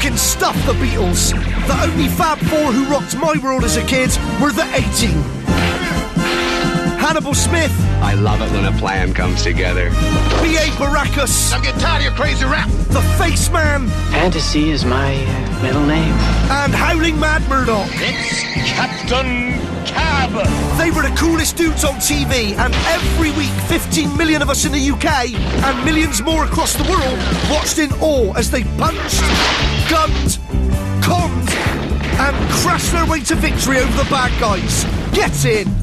can stuff the Beatles. The only Fab Four who rocked my world as a kid were the A-Team. Hannibal Smith. I love it when a plan comes together. B.A. Baracus. I'm getting tired of your crazy rap. The Face Man. Fantasy is my middle name. And Howling Mad Murdoch. It's Captain Cab. They were the coolest dudes on TV, and every week 15 million of us in the UK and millions more across the world watched in awe as they punched, gunned, conned and crashed their way to victory over the bad guys. Get in!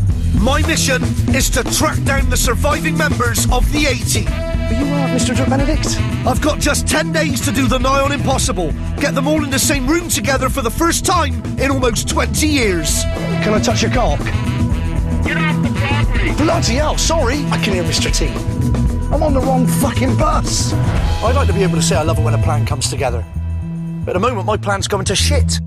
My mission is to track down the surviving members of the A-Team. Are you Mr. Benedict? I've got just 10 days to do the nigh on impossible. Get them all in the same room together for the first time in almost 20 years. Can I touch your cock? Get off the property. Bloody hell, sorry. I can hear Mr. T. I'm on the wrong fucking bus. I'd like to be able to say I love it when a plan comes together. But at the moment, my plan's going to shit.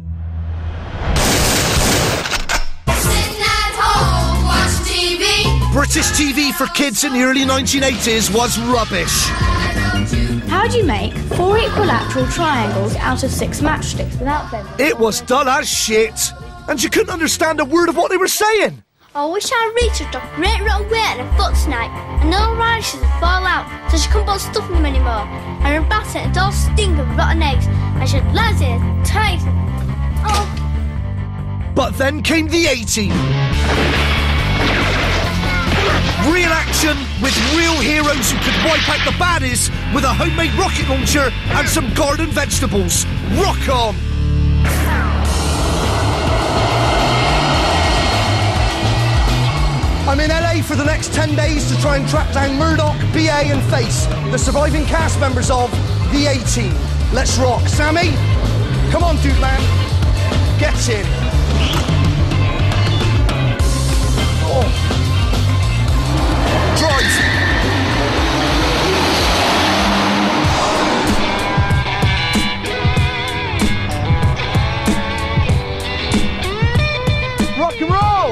British TV for kids in the early 1980s was rubbish. How do you make 4 equilateral triangles out of 6 matchsticks without them? It was done as shit, and you couldn't understand a word of what they were saying. I wish I reached a great rotten weight and a foot snake, and no radishes would fall out, so she couldn't bother stuffing them anymore. And her basket and all stink of rotten eggs, and she'd lazy and tight. Oh. But then came the A-Team. Real action with real heroes who could wipe out the baddies with a homemade rocket launcher and some garden vegetables. Rock on! I'm in LA for the next 10 days to try and track down Murdoch, BA and Face, the surviving cast members of the A-Team. Let's rock. Sammy? Come on, dude man. Get in. Oh. Drive. Rock and roll.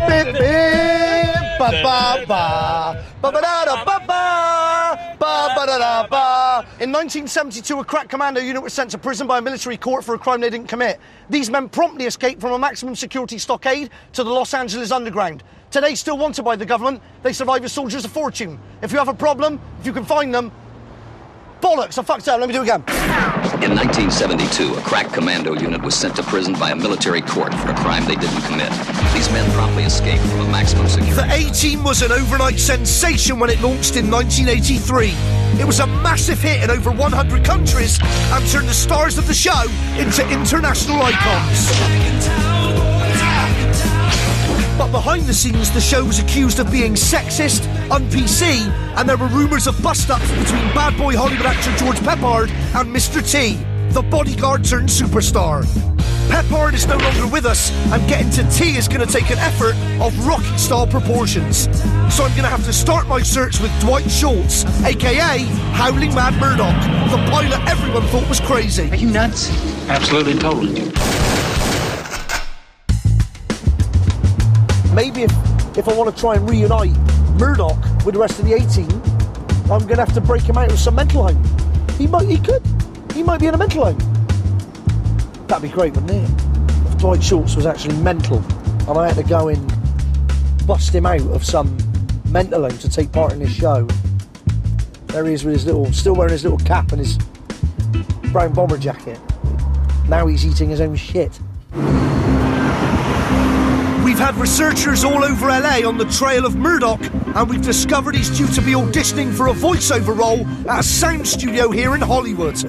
Bip, bip, ba, ba, ba, ba, ba, da, da, ba, ba, ba, ba, da, da, ba. In 1972, a crack commando unit was sent to prison by a military court for a crime they didn't commit. These men promptly escaped from a maximum security stockade to the Los Angeles underground. Today, still wanted by the government, they survive as soldiers of fortune. If you have a problem, if you can find them, bollocks, I fucked up, let me do it again. In 1972, a crack commando unit was sent to prison by a military court for a crime they didn't commit. These men promptly escaped from a maximum security. The A-Team was an overnight sensation when it launched in 1983. It was a massive hit in over 100 countries and turned the stars of the show into international icons. But behind the scenes, the show was accused of being sexist, un-PC, and there were rumours of bust-ups between bad boy Hollywood actor George Peppard and Mr. T, the bodyguard turned superstar. Peppard is no longer with us, and getting to T is going to take an effort of Rocky-style proportions. So I'm going to have to start my search with Dwight Schultz, a.k.a. Howling Mad Murdoch, the pilot everyone thought was crazy. Are you nuts? Absolutely, totally. Maybe if I want to try and reunite Murdoch with the rest of the A-Team, I'm going to have to break him out of some mental home. He might be in a mental home. That'd be great, wouldn't it? If Dwight Schultz was actually mental and I had to go and bust him out of some mental home to take part in this show. There he is with his still wearing his little cap and his brown bomber jacket. Now he's eating his own shit. We've had researchers all over LA on the trail of Murdoch, and we've discovered he's due to be auditioning for a voiceover role at a sound studio here in Hollywood.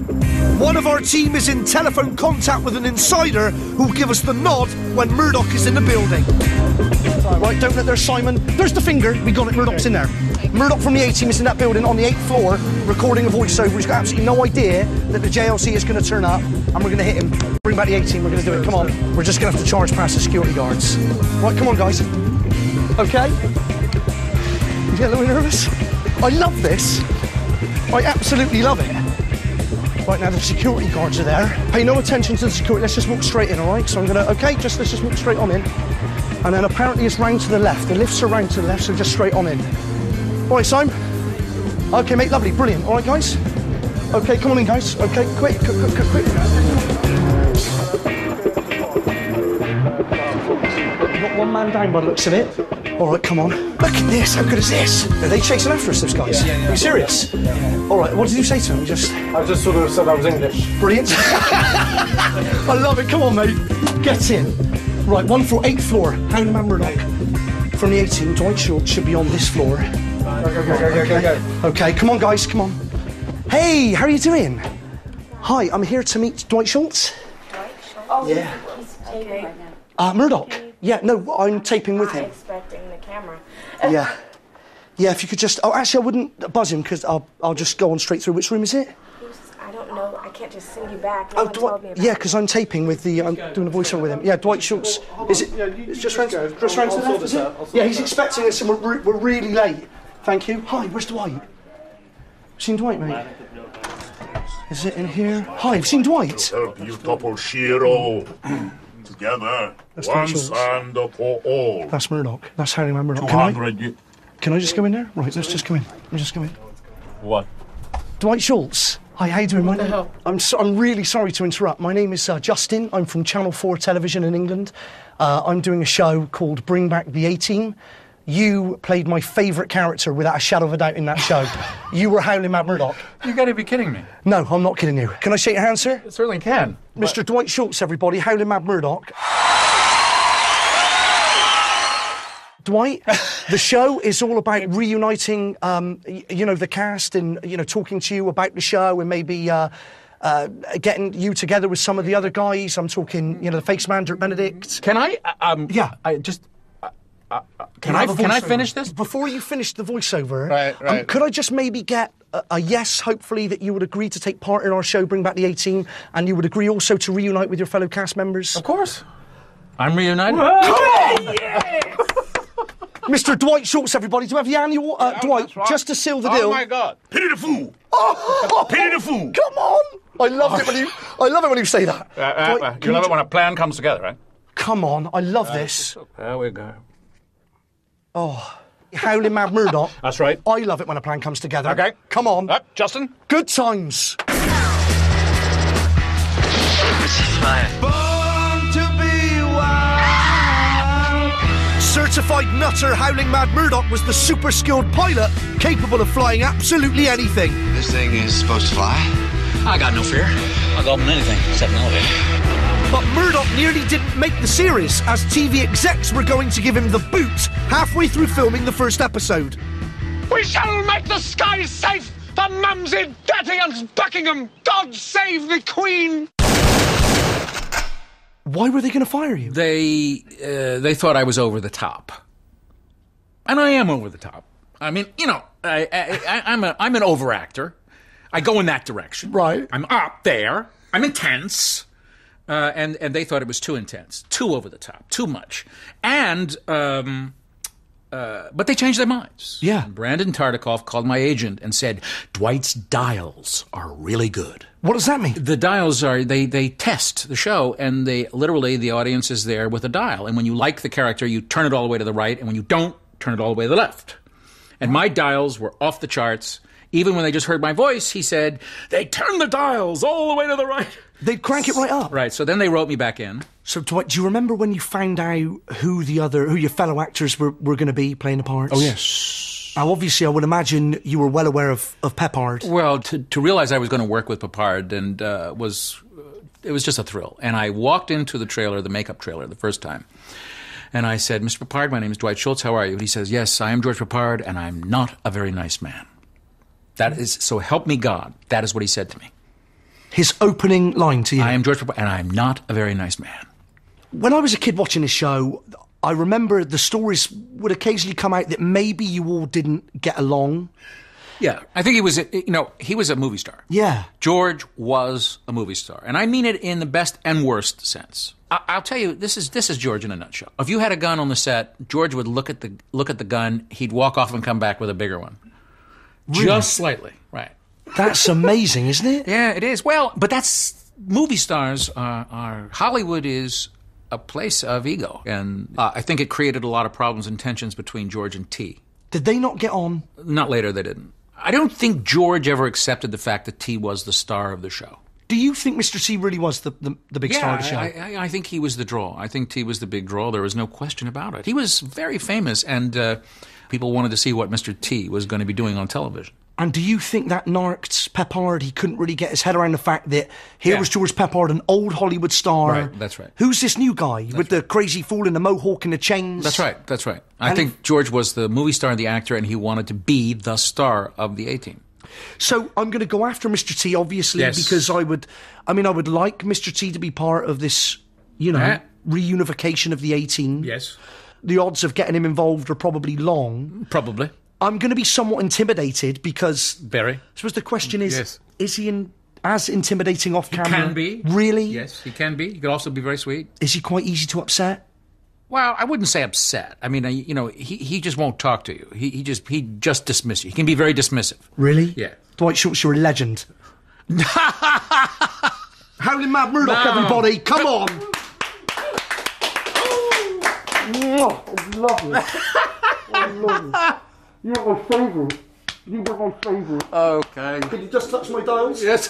One of our team is in telephone contact with an insider who'll give us the nod when Murdoch is in the building. Right, don't let there, Simon. There's the finger. We got it. Murdoch's in there. Murdoch from the A-Team is in that building on the 8th floor recording a voiceover. He's got absolutely no idea that the JLC is going to turn up and we're going to hit him. Bring back the A-Team. We're going to do it. Come on. We're just going to have to charge past the security guards. Right, come on, guys. Okay? You get a little nervous? I love this. I absolutely love it. Right, now the security guards are there. Pay no attention to the security. Let's just walk straight in, all right? So I'm going to... OK, let's just walk straight on in. And then apparently it's round to the left. The lifts are round to the left, so just straight on in. All right, Simon? OK, mate, lovely, brilliant. All right, guys? OK, come on in, guys. OK, quick. You've got one man down by the looks of it. All right, come on. Look at this, how good is this? Are they chasing after us, those guys? Yeah. Are you serious? Yeah. All right, what did you say to them? I just sort of said I was English. Brilliant. I love it, come on, mate. Get in. Right, 1 floor, 8th floor. Howling Man Murdoch. From the 18, Dwight Schultz should be on this floor. Go. OK, come on, guys, come on. Hey, how are you doing? Hi, I'm here to meet Dwight Schultz. Dwight Schultz? Oh, yeah. He's taping right now. Murdoch. Yeah, no, I'm taping with him. Expecting the camera. Yeah. Yeah, if you could just... Oh, actually, I wouldn't buzz him, because I'll just go on straight through. Which room is it? I don't know. I can't just send you back. No one told me about yeah, because I'm taping with the... I'm doing a voiceover with him. Yeah, Dwight Schultz. Is it... It's just round to the left, is it? Yeah, he's expecting us, and we're really late. Thank you. Hi, where's Dwight? Seen Dwight, mate? Is it in here? Hi, have you seen Dwight? Help you topple Shiro. Together. That's Once and for all. That's Murdoch. That's Howling Man Murdoch. 200. Can I just go in there? Right, let's just go in. What? Dwight Schultz. Hi, how you doing? What the hell? I'm really sorry to interrupt. My name is Justin. I'm from Channel 4 Television in England. I'm doing a show called Bring Back the A-Team. You played my favourite character without a shadow of a doubt in that show. You were Howling Man Murdoch. You got to be kidding me. No, I'm not kidding you. Can I shake your hand, sir? It certainly can. Mr. Dwight Schultz, everybody. Howling Man Murdoch. Dwight, the show is all about reuniting, the cast and, talking to you about the show and maybe getting you together with some of the other guys. I'm talking, the Fakes Man, Dirk Benedict. Can I? Yeah. Can I finish this? Before you finish the voiceover, right. Could I just maybe get a yes, hopefully, that you would agree to take part in our show, Bring Back the A-Team, and you would agree also to reunite with your fellow cast members? Of course. I'm reunited. Come on! Yes! Mr. Dwight Schultz, everybody, to have the annual... Dwight, right. just to seal the deal... Oh, my God. Pity the fool. Pity the fool. Come on! I love it when you say that. You love it when a plan comes together, right? Come on, I love this. There we go. Oh, Howling Man Murdoch. That's right. I love it when a plan comes together. Okay. Come on. Justin? Good times. Born to be wild. Certified nutter Howling Mad Murdoch was the super skilled pilot capable of flying absolutely anything. This thing is supposed to fly? I got no fear. I'll go up in anything except an elevator. But Murdoch nearly didn't make the series, as TV execs were going to give him the boot halfway through filming the first episode. We shall make the skies safe for Mumsy, Daddy and Buckingham. God save the Queen. Why were they going to fire you? They thought I was over the top. And I am over the top. I mean, I'm an overactor. I go in that direction. Right. I'm up there. I'm intense. And they thought it was too intense, too over the top, too much. And, but they changed their minds. Yeah. Brandon Tartikoff called my agent and said, Dwight's dials are really good. What does that mean? The dials are, they test the show, and the audience is there with a dial. And when you like the character, you turn it all the way to the right, and when you don't, turn it all the way to the left. And my dials were off the charts. Even when they just heard my voice, he said, they turned the dials all the way to the right. They'd crank it right up. Right, so then they wrote me back in. So, Dwight, do you remember when you found out who your fellow actors were going to be playing the parts? Oh, yes. Now, obviously, I would imagine you were well aware of Peppard. Well, to realize I was going to work with Peppard and it was just a thrill. And I walked into the trailer, the makeup trailer, the first time. And I said, Mr. Peppard, my name is Dwight Schultz, how are you? And he says, yes, I am George Peppard, and I'm not a very nice man. That is, so help me God, that is what he said to me. His opening line to you. I am George Peppard, and I'm not a very nice man. When I was a kid watching this show, I remember the stories would occasionally come out that maybe you all didn't get along. Yeah, I think he was a movie star. Yeah. George was a movie star, and I mean it in the best and worst sense. I'll tell you, this is George in a nutshell. If you had a gun on the set, George would look at the gun, he'd walk off and come back with a bigger one. Really? Just slightly, right. That's amazing, isn't it? Yeah, it is. Well, but that's movie stars are Hollywood is a place of ego, and I think it created a lot of problems and tensions between George and T. Did they not get on? Not later, they didn't. I don't think George ever accepted the fact that T was the star of the show. Do you think Mr. T really was the big star of the show? I think he was the draw. I think T was the big draw. There was no question about it. He was very famous, and people wanted to see what Mr. T was going to be doing on television. And do you think that narked Peppard, he couldn't really get his head around the fact that here was George Peppard, an old Hollywood star. Right, that's right. Who's this new guy with the crazy fool and the mohawk and the chains? That's right. I think George was the movie star and the actor, and he wanted to be the star of the A-Team. So I'm going to go after Mr. T, obviously, because I would like Mr. T to be part of this, reunification of the A-Team. Yes. The odds of getting him involved are probably long. Probably. I'm going to be somewhat intimidated because... Very. I suppose the question is, is he as intimidating off camera? He can be. Really? Yes, he can be. He could also be very sweet. Is he quite easy to upset? Well, I wouldn't say upset. I mean, he just won't talk to you. He just dismisses you. He can be very dismissive. Really? Yeah. Dwight Schultz, you're a legend. Howling Mad Murdoch, everybody, come on! Oh, lovely. I love you. You're my favourite. You're my favourite. Okay. Can you just touch my dials? Yes.